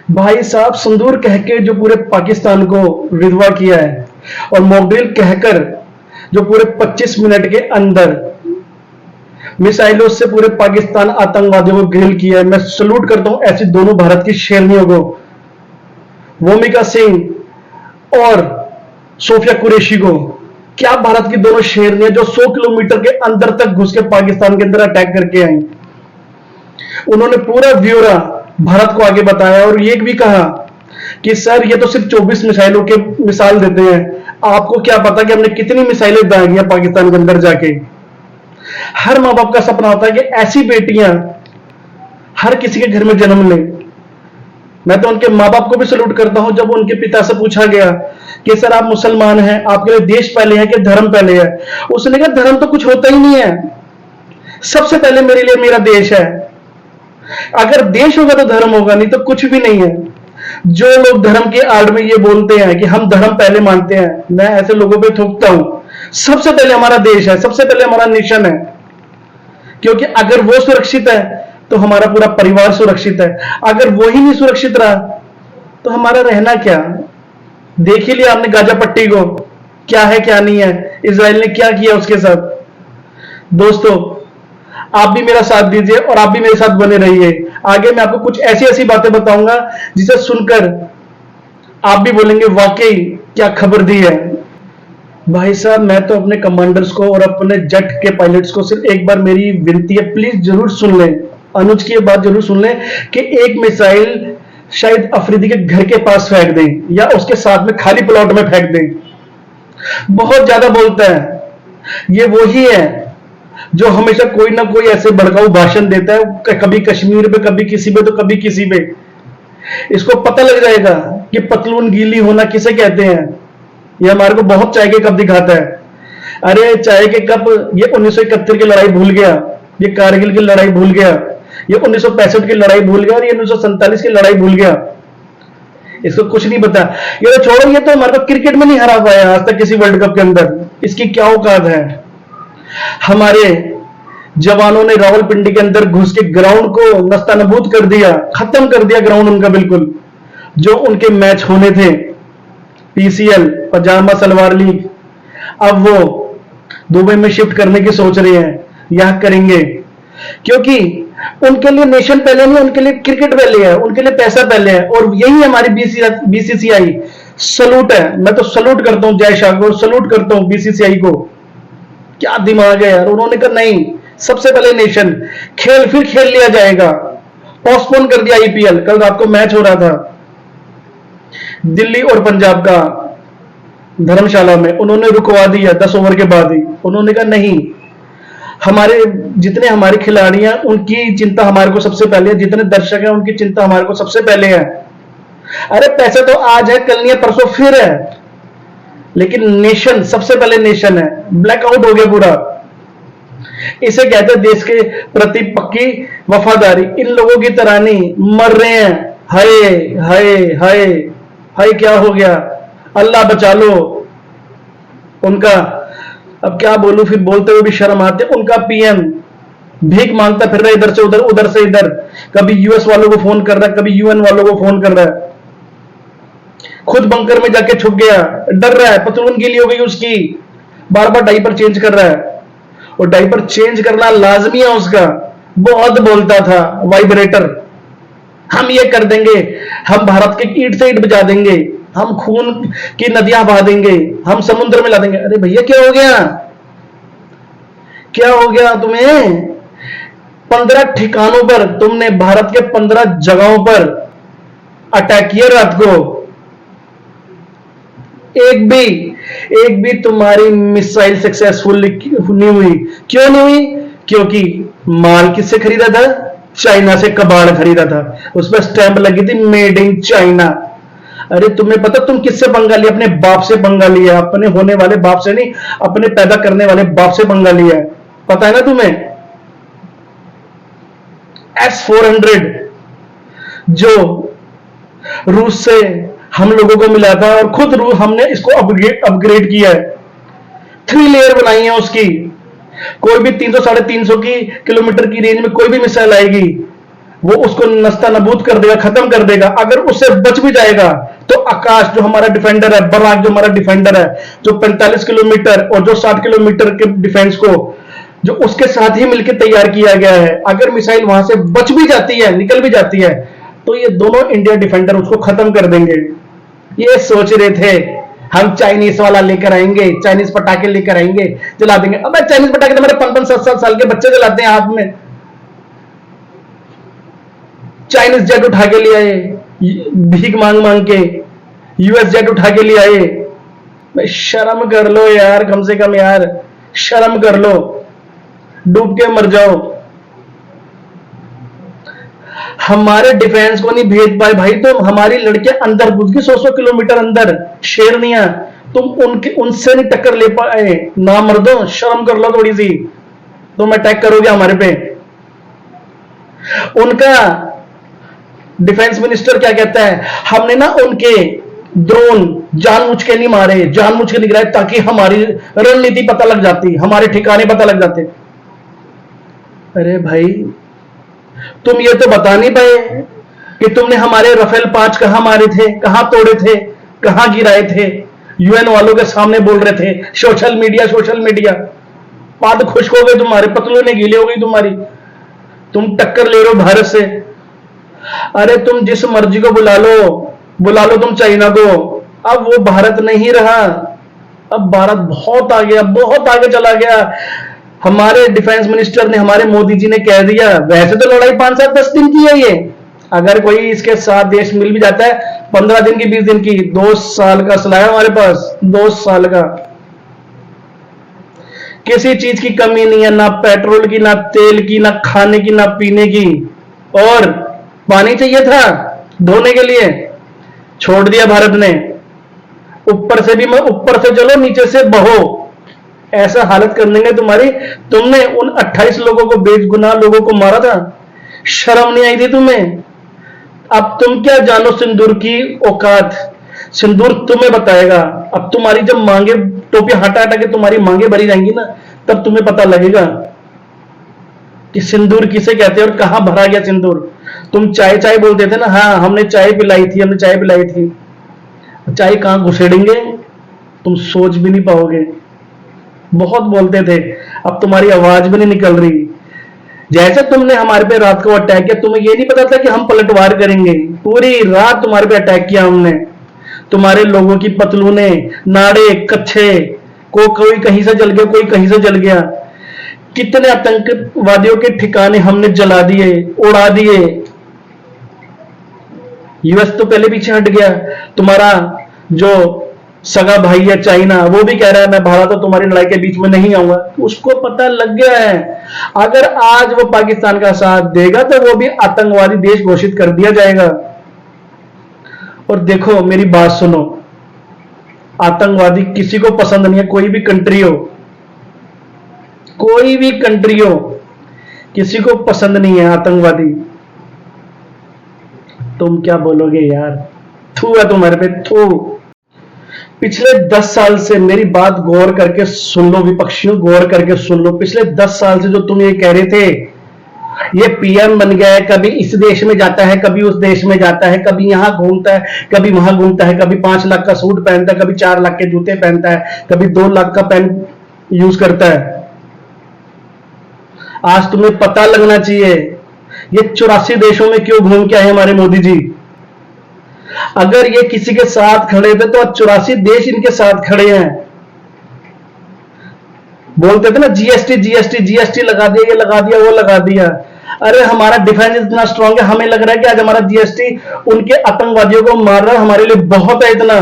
भाई साहब संदूर कह के जो पूरे पाकिस्तान को विधवा किया है, और मॉकड्रिल कहकर जो पूरे 25 मिनट के अंदर मिसाइलों से पूरे पाकिस्तान आतंकवादियों को ग्रिल किया है। मैं सल्यूट करता हूं ऐसी दोनों भारत की शेरनियों को, वोमिका सिंह और सोफिया कुरैशी को। क्या भारत की दोनों शेरनियां जो 100 किलोमीटर के अंदर तक घुस के पाकिस्तान के अंदर अटैक करके आई। उन्होंने पूरा ब्यौरा भारत को आगे बताया और ये भी कहा कि सर ये तो सिर्फ 24 मिसाइलों के मिसाल देते हैं, आपको क्या पता कि हमने कितनी मिसाइलें दागी हैं पाकिस्तान के अंदर जाके। हर माँ बाप का सपना होता है कि ऐसी बेटियां हर किसी के घर में जन्म लें। मैं तो उनके माँ बाप को भी सल्यूट करता हूं। जब उनके पिता से पूछा गया कि सर आप मुसलमान हैं, आपके लिए देश पहले है कि धर्म पहले है, उसने कहा धर्म तो कुछ होता ही नहीं है, सबसे पहले मेरे लिए मेरा देश है। अगर देश होगा तो धर्म होगा, नहीं तो कुछ भी नहीं है। जो लोग धर्म के आड़ में ये बोलते हैं कि हम धर्म पहले मानते हैं, मैं ऐसे लोगों पे थूकता हूं। सबसे पहले हमारा देश है, सबसे पहले हमारा नेशन है, क्योंकि अगर वो सुरक्षित है तो हमारा पूरा परिवार सुरक्षित है। अगर वो ही नहीं सुरक्षित रहा तो हमारा रहना क्या। देख ही लिया आपने गाजा पट्टी को, क्या है क्या नहीं है, इजराइल ने क्या किया उसके साथ। दोस्तों आप भी मेरा साथ दीजिए और आप भी मेरे साथ बने रहिए। आगे मैं आपको कुछ ऐसी ऐसी बातें बताऊंगा जिसे सुनकर आप भी बोलेंगे वाकई क्या खबर दी है। भाई साहब मैं तो अपने कमांडर्स को और अपने जेट के पायलट्स को सिर्फ एक बार मेरी विनती है, प्लीज जरूर सुन लें, अनुज की बात जरूर सुन लें कि एक मिसाइल शायद अफरीदी के घर के पास फेंक दें या उसके साथ में खाली प्लॉट में फेंक दें। बहुत ज्यादा बोलता है, ये वही है जो हमेशा कोई ना कोई ऐसे भड़काऊ भाषण देता है, कभी कश्मीर पे, कभी किसी पे, तो कभी किसी पे। इसको पता लग जाएगा कि पतलून गीली होना किसे कहते हैं। ये हमारे को बहुत चाय के कप दिखाता है। अरे चाय के कप, ये 1971 की लड़ाई भूल गया, ये कारगिल की लड़ाई भूल गया, ये 1965 की लड़ाई भूल गया और ये 1947 की लड़ाई भूल गया। इसको कुछ नहीं पता। ये तो छोड़ो, ये तो हमारे को क्रिकेट में नहीं हरा पाया आज तक किसी वर्ल्ड कप के अंदर, इसकी क्या औकात है। हमारे जवानों ने रावलपिंडी के अंदर घुस के ग्राउंड को नस्तानबूद कर दिया, खत्म कर दिया ग्राउंड उनका बिल्कुल। जो उनके मैच होने थे पीसीएल, पजामा सलवार लीग, अब वो दुबई में शिफ्ट करने की सोच रहे हैं, यह करेंगे क्योंकि उनके लिए नेशन पहले नहीं, उनके लिए क्रिकेट पहले है, उनके लिए पैसा पहले है। और यही हमारी बीसीसीआई सलूट है। मैं तो सलूट करता हूं जय शाह को, सलूट करता हूं बीसीसीआई को। क्या दिमाग है यार। उन्होंने कहा नहीं, सबसे पहले नेशन, खेल फिर खेल लिया जाएगा। पोस्टपोन कर दिया आईपीएल। कल रात को मैच हो रहा था दिल्ली और पंजाब का धर्मशाला में, उन्होंने रुकवा दिया 10 ओवर के बाद ही। उन्होंने कहा नहीं, हमारे जितने हमारे खिलाड़ी हैं उनकी चिंता हमारे को सबसे पहले है, जितने दर्शक हैं उनकी चिंता हमारे को सबसे पहले है। अरे पैसे तो आज है, कल नहीं है, परसों फिर है, लेकिन नेशन सबसे पहले नेशन है। ब्लैकआउट हो गया पूरा। इसे कहते हैं देश के प्रति पक्की वफादारी। इन लोगों की तरह नहीं मर रहे हैं। हाय हाय हाय हाय, क्या हो गया, अल्लाह बचा लो उनका। अब क्या बोलूं, फिर बोलते हुए भी शर्म आते। उनका पीएम भीख मांगता फिर रहा है, इधर से उधर, उधर से इधर। कभी यूएस वालों को फोन कर रहा है, कभी यूएन वालों को फोन कर रहा है। खुद बंकर में जाके छुप गया, डर रहा है, पतलून गीली हो गई उसकी, बार बार डाइपर चेंज कर रहा है। और डाइपर चेंज करना लाजमी है उसका। बहुत बोलता था वाइब्रेटर, हम ये कर देंगे, हम भारत के ईंट से ईंट बजा देंगे, हम खून की नदियां बहा देंगे, हम समुद्र में ला देंगे। अरे भैया क्या हो गया, क्या हो गया तुम्हें। 15 ठिकानों पर तुमने, भारत के 15 जगहों पर अटैक किया रात को। एक भी तुम्हारी मिसाइल सक्सेसफुल नहीं हुई। क्यों नहीं हुई? क्योंकि माल किससे खरीदा था? चाइना से कबाड़ खरीदा था, उस पर स्टैंप लगी थी मेड इन चाइना। अरे तुम्हें पता तुम किससे पंगा लिया? अपने बाप से पंगा लिया, अपने होने वाले बाप से नहीं, अपने पैदा करने वाले बाप से पंगा लिया है। पता है ना तुम्हें? S-400 जो रूस से हम लोगों को मिला था और खुद हमने इसको अपग्रेड किया है, 3 लेयर बनाई है उसकी। कोई भी 300 350 की किलोमीटर की रेंज में कोई भी मिसाइल आएगी, वो उसको नस्ता नबूद कर देगा, खत्म कर देगा। अगर उससे बच भी जाएगा तो आकाश जो हमारा डिफेंडर है, बराक जो हमारा डिफेंडर है, जो 45 किलोमीटर और जो 60 किलोमीटर के डिफेंस को जो उसके साथ ही मिलकर तैयार किया गया है, अगर मिसाइल वहां से बच भी जाती है, निकल भी जाती है, तो ये दोनों इंडिया डिफेंडर उसको खत्म कर देंगे। ये सोच रहे थे हम चाइनीज वाला लेकर आएंगे, चाइनीज पटाखे लेकर आएंगे, चला देंगे। अब चाइनीज पटाखे तो हमारे 5-5, 7-7 साल के बच्चे चलाते हैं हाथ में। चाइनीज जेट उठा के ले आए, भीख मांग मांग के यूएस जेट उठा के ले आए। शर्म कर लो यार, कम से कम यार शर्म कर लो, डूब के मर जाओ। हमारे डिफेंस को नहीं भेज पाए भाई, तुम हमारी लड़कियां अंदर घुस गई 100-100 किलोमीटर अंदर, शेरनियां, तुम उनके उनसे नहीं टक्कर ले पाए। ना मर्दो, शर्म कर लो थोड़ी सी, तुम अटैक करोगे हमारे पे। उनका डिफेंस मिनिस्टर क्या कहता है, हमने ना उनके ड्रोन जानबूझ के नहीं मारे, जानबूझ के नहीं गिराए, ताकि हमारी रणनीति पता लग जाती, हमारे ठिकाने पता लग जाते। अरे भाई, तुम ये तो बता नहीं पाए कि तुमने हमारे राफेल 5 कहां मारे थे, कहां तोड़े थे, कहां गिराए थे। यूएन वालों के सामने बोल रहे थे, सोशल मीडिया। पाद खुश्क हो गए तुम्हारे, पतलू ने गीले हो गई तुम्हारी, तुम टक्कर ले रहे हो भारत से। अरे तुम जिस मर्जी को बुला लो तुम चाइना को, अब वो भारत नहीं रहा। अब भारत बहुत आगे चला गया। हमारे डिफेंस मिनिस्टर ने, हमारे मोदी जी ने कह दिया, वैसे तो लड़ाई 5-7-10 दिन की है ये, अगर कोई इसके साथ देश मिल भी जाता है 15 दिन की, 20 दिन की, 2 साल का असला है हमारे पास, 2 साल का। किसी चीज की कमी नहीं है, ना पेट्रोल की, ना तेल की, ना खाने की, ना पीने की। और पानी चाहिए था धोने के लिए, छोड़ दिया भारत ने। ऊपर से चलो, नीचे से बहो, ऐसा हालत कर देंगे तुम्हारी। तुमने उन 28 लोगों को, बेगुनाह लोगों को मारा था, शर्म नहीं आई थी तुम्हें? अब तुम क्या जानो सिंदूर की औकात, सिंदूर तुम्हें बताएगा। अब तुम्हारी जब मांगे, टोपी हटा के तुम्हारी मांगे भरी जाएंगी ना, तब तुम्हें पता लगेगा कि सिंदूर किसे कहते हैं और कहां भरा गया सिंदूर। तुम चाय बोलते थे ना, हाँ हमने चाय पिलाई थी, चाय कहां घुसेड़ेंगे तुम सोच भी नहीं पाओगे। बहुत बोलते थे, अब तुम्हारी आवाज भी नहीं निकल रही। जैसे तुमने हमारे पे रात को अटैक किया, तुम्हें ये नहीं पता था कि हम पलटवार करेंगे। पूरी रात तुम्हारे पे अटैक किया हमने, तुम्हारे लोगों की पतलूने, नाड़े, कच्छे को, कोई कहीं से जल गया, कोई कहीं से जल गया। कितने आतंकवादियों के ठिकाने हमने जला दिए, उड़ा दिए। यूएस तो पहले पीछे हट गया। तुम्हारा जो सगा भाई है चाइना, वो भी कह रहा है मैं भारत और तुम्हारी लड़ाई के बीच में नहीं आऊंगा। उसको पता लग गया है, अगर आज वो पाकिस्तान का साथ देगा तो वो भी आतंकवादी देश घोषित कर दिया जाएगा। और देखो मेरी बात सुनो, आतंकवादी किसी को पसंद नहीं है, कोई भी कंट्री हो, किसी को पसंद नहीं है आतंकवादी। तुम क्या बोलोगे यार, थू है तुम्हारे पे, थू। पिछले 10 साल से मेरी बात गौर करके सुन लो, विपक्षियों गौर करके सुन लो। पिछले 10 साल से जो तुम ये कह रहे थे, ये पीएम बन गया है, कभी इस देश में जाता है, कभी उस देश में जाता है, कभी यहां घूमता है, कभी वहां घूमता है, कभी 5 लाख का सूट पहनता है, कभी 4 लाख के जूते पहनता है, कभी 2 लाख का पेन यूज करता है। आज तुम्हें पता लगना चाहिए ये 84 देशों में क्यों घूम के आए हमारे मोदी जी। अगर ये किसी के साथ खड़े थे तो 84 देश इनके साथ खड़े हैं। बोलते थे ना जीएसटी लगा दिया, ये लगा दिया, वो लगा दिया। अरे हमारा डिफेंस इतना स्ट्रांग है, हमें लग रहा है कि आज हमारा जीएसटी उनके आतंकवादियों को मार रहा है, हमारे लिए बहुत है इतना।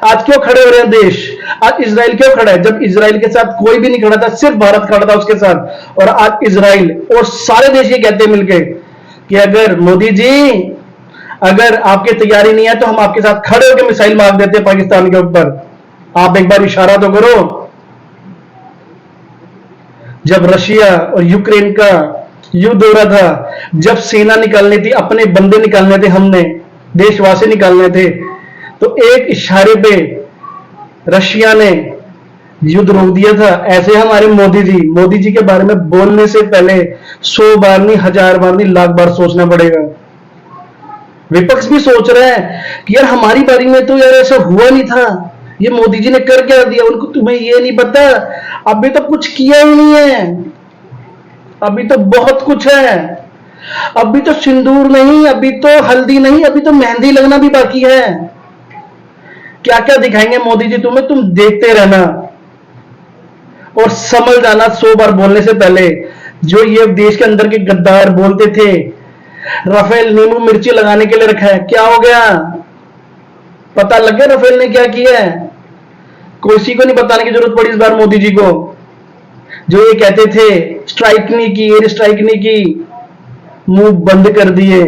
आज क्यों खड़े हो रहे हैं देश? आज इजराइल क्यों खड़ा है? जब इजराइल के साथ कोई भी नहीं खड़ा था, सिर्फ भारत खड़ा था उसके साथ। और आज इजराइल और सारे देश ये कहते हैं मिलके कि अगर मोदी जी, अगर आपकी तैयारी नहीं है तो हम आपके साथ खड़े होकर मिसाइल मार देते हैं पाकिस्तान के ऊपर। आप एक बार इशारा तो करो। जब रशिया और यूक्रेन का युद्ध हो रहा था, जब सेना निकालनी थी, अपने बंदे निकालने थे, हमने देशवासी निकालने थे, तो एक इशारे पे रशिया ने युद्ध रोक दिया था। ऐसे हमारे मोदी जी के बारे में बोलने से पहले 100 बार नहीं, 1000 बार नहीं, लाख बार सोचना पड़ेगा। विपक्ष भी सोच रहा है कि यार हमारी बारी में तो यार ऐसा हुआ नहीं था, ये मोदी जी ने कर क्या दिया उनको, तुम्हें ये नहीं पता, अभी तो कुछ किया ही नहीं है, अभी तो बहुत कुछ है, अभी तो सिंदूर नहीं, अभी तो हल्दी नहीं, अभी तो मेहंदी लगना भी बाकी है। क्या क्या दिखाएंगे मोदी जी तुम्हें, तुम देखते रहना और समझ जाना 100 बार बोलने से पहले। जो ये देश के अंदर के गद्दार बोलते थे राफेल नींबू मिर्ची लगाने के लिए रखा है, क्या हो गया, पता लग गया राफेल ने क्या किया है? किसी को नहीं बताने की जरूरत पड़ी इस बार मोदी जी को। जो ये कहते थे स्ट्राइक नहीं की, एयर स्ट्राइक नहीं की, मुंह बंद कर दिए।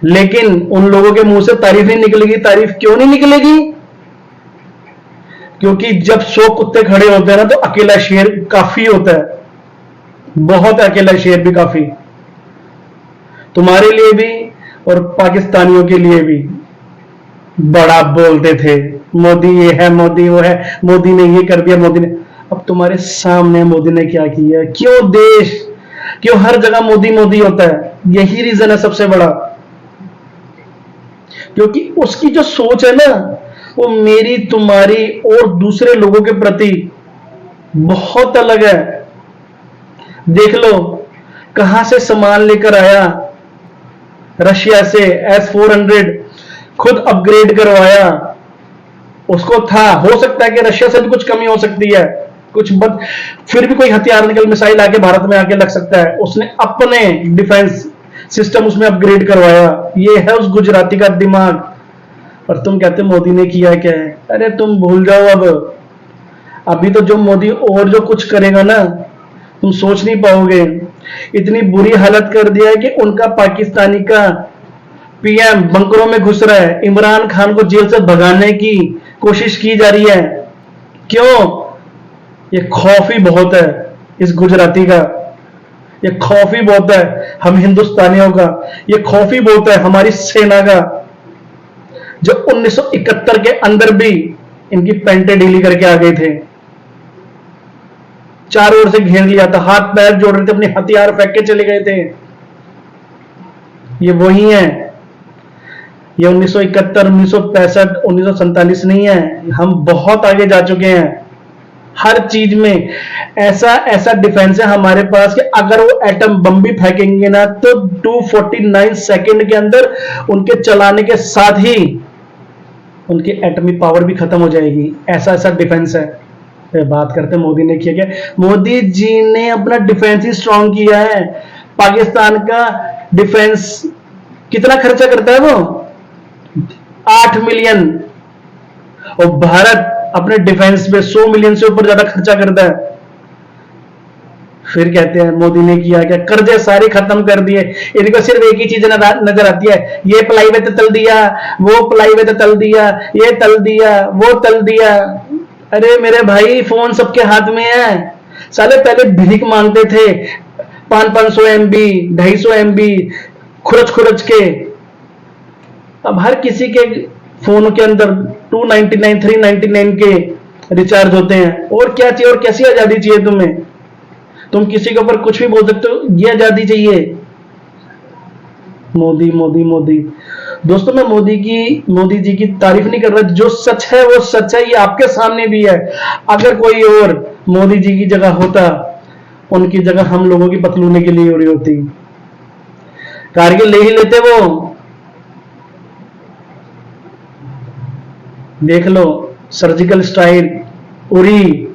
लेकिन उन लोगों के मुंह से तारीफ नहीं निकलेगी। तारीफ क्यों नहीं निकलेगी? क्योंकि जब 100 कुत्ते खड़े होते हैं ना, तो अकेला शेर काफी होता है, बहुत अकेला शेर भी काफी, तुम्हारे लिए भी और पाकिस्तानियों के लिए भी। बड़ा बोलते थे मोदी ये है, मोदी वो है, मोदी ने ये कर दिया, मोदी ने, अब तुम्हारे सामने मोदी ने क्या किया? क्यों हर जगह मोदी मोदी होता है? यही रीजन है सबसे बड़ा, क्योंकि उसकी जो सोच है ना, वो मेरी तुम्हारी और दूसरे लोगों के प्रति बहुत अलग है। देख लो कहां से सामान लेकर आया, रशिया से S-400 खुद अपग्रेड करवाया। उसको था, हो सकता है कि रशिया से भी कुछ कमी हो सकती है, फिर भी कोई हथियार निकल मिसाइल आके भारत में आके लग सकता है। उसने अपने डिफेंस सिस्टम उसमें अपग्रेड करवाया। ये है उस गुजराती का दिमाग। और तुम कहते मोदी ने किया क्या है? अरे तुम भूल जाओ अब। अभी तो जो मोदी और जो कुछ करेगा ना, तुम सोच नहीं पाओगे। इतनी बुरी हालत कर दिया है कि उनका पाकिस्तानी का पीएम बंकरों में घुस रहा है। इमरान खान को जेल से भगाने की कोशिश की जा रही है। क्यों? ये खौफ ही बहुत है इस गुजराती का, ये खौफ ही बहुत है हम हिंदुस्तानियों का, ये खौफ ही बहुत है हमारी सेना का, जो 1971 के अंदर भी इनकी पेंटे ढीली करके आ गए थे। चारों ओर से घेर लिया था, हाथ पैर जोड़ रहे थे, अपने हथियार फेंक के चले गए थे। ये वही है, ये 1971, 1965, 1947 नहीं है। हम बहुत आगे जा चुके हैं हर चीज में। ऐसा डिफेंस है हमारे पास कि अगर वो एटम बम भी फेंकेंगे ना, तो 249 सेकंड के अंदर उनके चलाने के साथ ही उनकी एटॉमिक पावर भी खत्म हो जाएगी। ऐसा डिफेंस है। बात करते मोदी ने किया क्या? मोदी जी ने अपना डिफेंस ही स्ट्रांग किया है। पाकिस्तान का डिफेंस कितना खर्चा करता है वो? 8 मिलियन। और भारत अपने डिफेंस पे 100 मिलियन से ऊपर ज्यादा खर्चा करता है। फिर कहते हैं मोदी ने किया क्या? कर्जे सारे खत्म कर दिए। इनको सिर्फ एक ही चीज नजर आती है, ये प्लाई पे तल दिया, वो प्लाई पे तल दिया, ये तल दिया, वो तल दिया। अरे मेरे भाई, फोन सबके हाथ में है। साले पहले भीख मांगते थे 500 MB, 250 MB खुरच के। अब हर किसी के फोन के अंदर 299, 399 के रिचार्ज होते हैं। और क्या चाहिए? और कैसी आजादी चाहिए तुम्हें? तुम किसी के ऊपर कुछ भी बोल सकते हो, ये आजादी चाहिए? मोदी मोदी मोदी। दोस्तों, मैं मोदी जी की तारीफ नहीं कर रहा। जो सच है वो सच है, ये आपके सामने भी है। अगर कोई और मोदी जी की जगह होता, उनकी जगह हम लोगों की पतलूने के लिए उड़ी होती, कारगिल ले ही लेते वो। देख लो सर्जिकल स्ट्राइक उड़ी।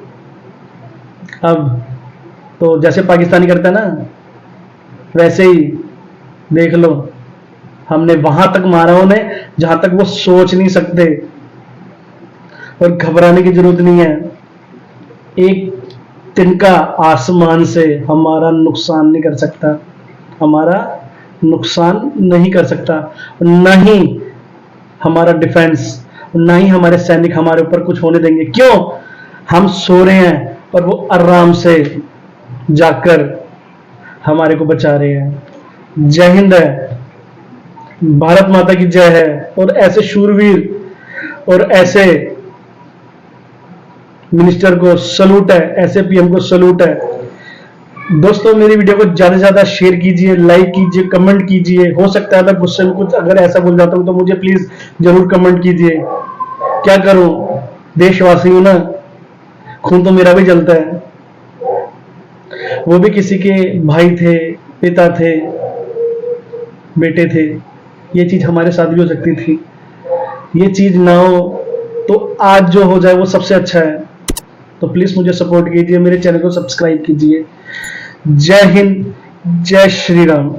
अब तो जैसे पाकिस्तानी करता है ना, वैसे ही देख लो, हमने वहां तक मारा उन्हें जहां तक वो सोच नहीं सकते। और घबराने की जरूरत नहीं है। एक तिनका आसमान से हमारा नुकसान नहीं कर सकता, हमारा नुकसान नहीं कर सकता। ना ही हमारा डिफेंस, ना ही हमारे सैनिक हमारे ऊपर कुछ होने देंगे। क्यों? हम सो रहे हैं और वो आराम से जाकर हमारे को बचा रहे हैं। जय हिंद है, भारत माता की जय है। और ऐसे शूरवीर और ऐसे मिनिस्टर को सलूट है, ऐसे पीएम को सलूट है। दोस्तों मेरी वीडियो को ज्यादा से ज्यादा शेयर कीजिए, लाइक कीजिए, कमेंट कीजिए। हो सकता है मैं गुस्से में कुछ अगर ऐसा बोल जाता हूं तो मुझे प्लीज जरूर कमेंट कीजिए। क्या करूं, देशवासी हूं ना, खून तो मेरा भी जलता है। वो भी किसी के भाई थे, पिता थे, बेटे थे। ये चीज हमारे साथ भी हो सकती थी। ये चीज ना हो तो आज जो हो जाए वो सबसे अच्छा है। तो प्लीज मुझे सपोर्ट कीजिए, मेरे चैनल को सब्सक्राइब कीजिए। जय हिंद, जय श्री राम।